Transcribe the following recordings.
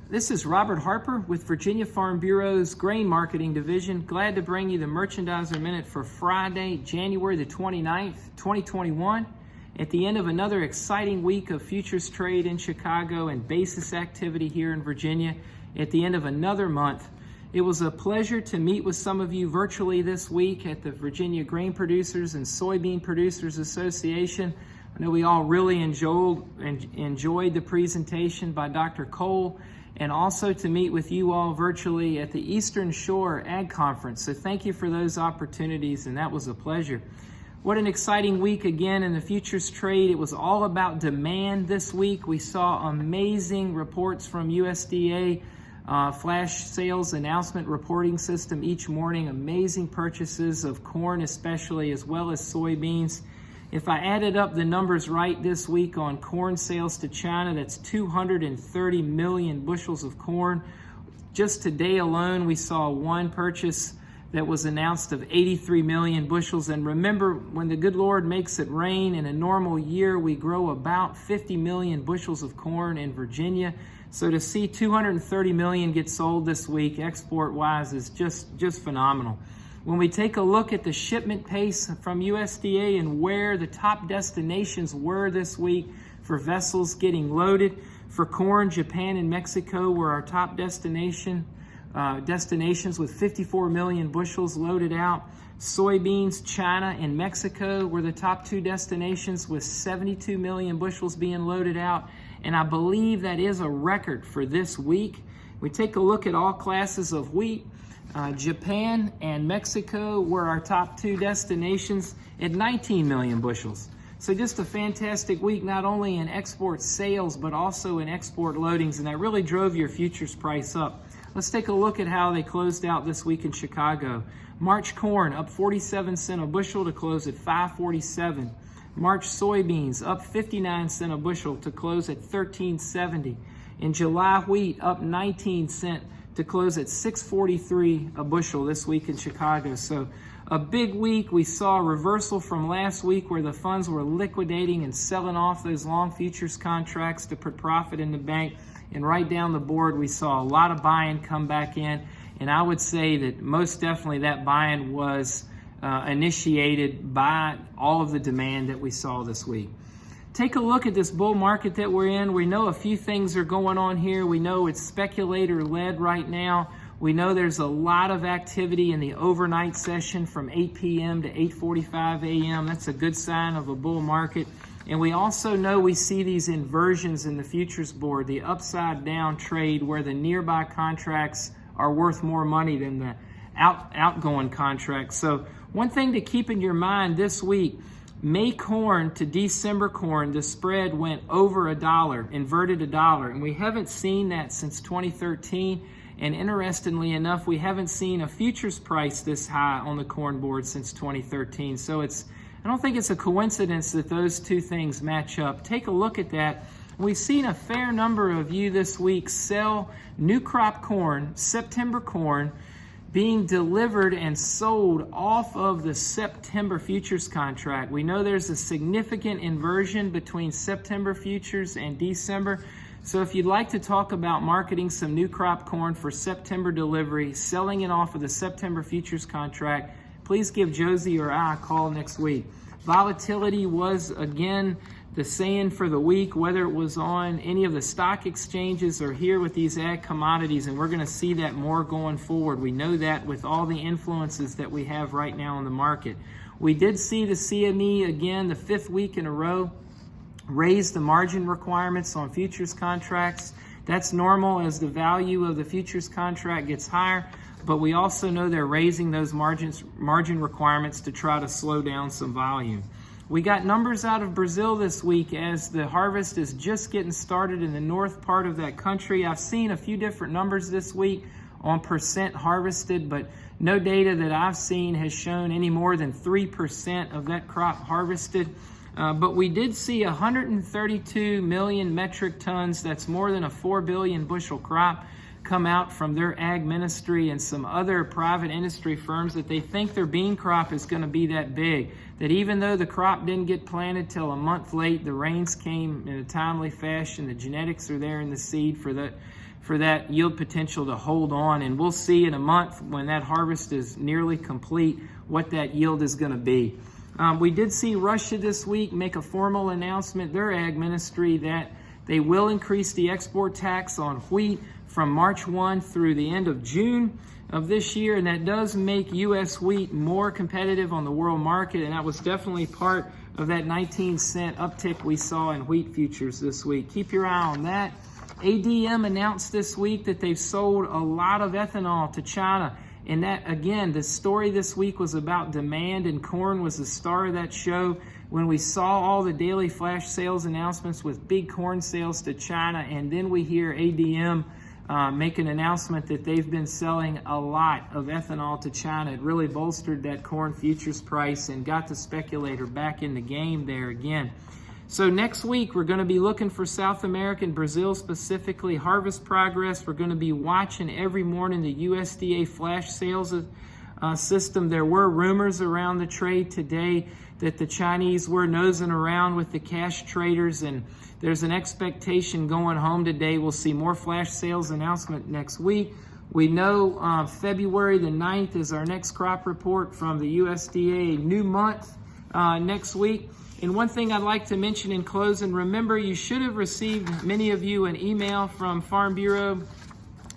This is Robert Harper with Virginia Farm Bureau's Grain Marketing Division. Glad to bring you the Merchandiser Minute for Friday, January the 29th, 2021. At the end of another exciting week of futures trade in Chicago and basis activity here in Virginia, at the end of another month, it was a pleasure to meet with some of you virtually this week at the Virginia Grain Producers and Soybean Producers Association. I know we all really enjoyed the presentation by Dr. Cole, and also to meet with you all virtually at the Eastern Shore Ag Conference. So thank you for those opportunities, and that was a pleasure. What an exciting week again in the futures trade. It was all about demand this week. We saw amazing reports from USDA, flash sales announcement reporting system each morning, amazing purchases of corn especially, as well as soybeans. If I added up the numbers right this week on corn sales to China, that's 230 million bushels of corn. Just today alone, we saw one purchase that was announced of 83 million bushels. And remember, when the good Lord makes it rain, in a normal year, we grow about 50 million bushels of corn in Virginia. So to see 230 million get sold this week, export-wise, is just phenomenal. When we take a look at the shipment pace from USDA and where the top destinations were this week for vessels getting loaded, for corn, Japan and Mexico were our top destinations with 54 million bushels loaded out. Soybeans, China and Mexico were the top two destinations with 72 million bushels being loaded out. And I believe that is a record for this week. We take a look at all classes of wheat. Japan and Mexico were our top two destinations at 19 million bushels. So just a fantastic week, not only in export sales, but also in export loadings, and that really drove your futures price up. Let's take a look at how they closed out this week in Chicago. March corn up 47 cents a bushel to close at $5.47. March soybeans up 59 cents a bushel to close at $13.70. In July wheat up 19 cents to close at $6.43 a bushel this week in Chicago. So a big week. We saw a reversal from last week where the funds were liquidating and selling off those long futures contracts to put profit in the bank. And right down the board, we saw a lot of buying come back in. And I would say that most definitely that buying was initiated by all of the demand that we saw this week. Take a look at this bull market that we're in. We know a few things are going on here. We know it's speculator-led right now. We know there's a lot of activity in the overnight session from 8 p.m. to 8:45 a.m. That's a good sign of a bull market. And we also know we see these inversions in the futures board, the upside-down trade where the nearby contracts are worth more money than the outgoing contracts. So one thing to keep in your mind this week, May corn to December corn, the spread went over $1, inverted $1, and we haven't seen that since 2013. And interestingly enough, we haven't seen a futures price this high on the corn board since 2013. So I don't think it's a coincidence that those two things match up. Take a look at that. We've seen a fair number of you this week sell new crop corn, September corn, being delivered and sold off of the September futures contract. We know there's a significant inversion between September futures and December. So if you'd like to talk about marketing some new crop corn for September delivery, selling it off of the September futures contract, please give Josie or I a call next week. Volatility was, again, the saying for the week, whether it was on any of the stock exchanges or here with these ag commodities, and we're going to see that more going forward. We know that with all the influences that we have right now in the market. We did see the CME again, the fifth week in a row, raise the margin requirements on futures contracts. That's normal as the value of the futures contract gets higher, but we also know they're raising those margin requirements to try to slow down some volume. We got numbers out of Brazil this week as the harvest is just getting started in the north part of that country. I've seen a few different numbers this week on percent harvested, but no data that I've seen has shown any more than 3% of that crop harvested. But we did see 132 million metric tons. That's more than a 4 billion bushel crop come out from their ag ministry and some other private industry firms that they think their bean crop is going to be that big. That even though the crop didn't get planted till a month late, the rains came in a timely fashion, the genetics are there in the seed for that yield potential to hold on. And we'll see in a month when that harvest is nearly complete what that yield is going to be. We did see Russia this week make a formal announcement, their ag ministry, that they will increase the export tax on wheat from March 1 through the end of June of this year, and that does make U.S. wheat more competitive on the world market, and that was definitely part of that 19-cent uptick we saw in wheat futures this week. Keep your eye on that. ADM announced this week that they've sold a lot of ethanol to China, and that, again, the story this week was about demand, and corn was the star of that show when we saw all the daily flash sales announcements with big corn sales to China, and then we hear ADM make an announcement that they've been selling a lot of ethanol to China. It really bolstered that corn futures price and got the speculator back in the game there again. So next week, we're going to be looking for South America and Brazil specifically harvest progress. We're going to be watching every morning the USDA flash sales system. There were rumors around the trade today that the Chinese were nosing around with the cash traders, and there's an expectation going home today we'll see more flash sales announcement next week. We know February the 9th is our next crop report from the USDA, new month next week. And one thing I'd like to mention in closing, remember you should have received, many of you, an email from Farm Bureau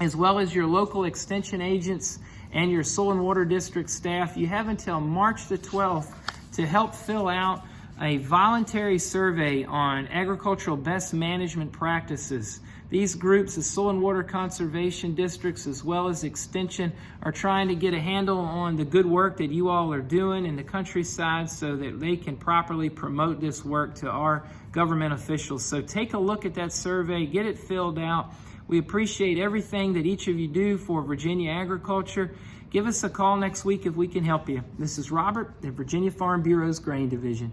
as well as your local extension agents and your soil and water district staff. You have until March the 12th to help fill out a voluntary survey on agricultural best management practices. These groups, the soil and water conservation districts as well as extension, are trying to get a handle on the good work that you all are doing in the countryside so that they can properly promote this work to our government officials. So take a look at that survey, get it filled out. We appreciate everything that each of you do for Virginia agriculture. Give us a call next week if we can help you. This is Robert at Virginia Farm Bureau's Grain Division.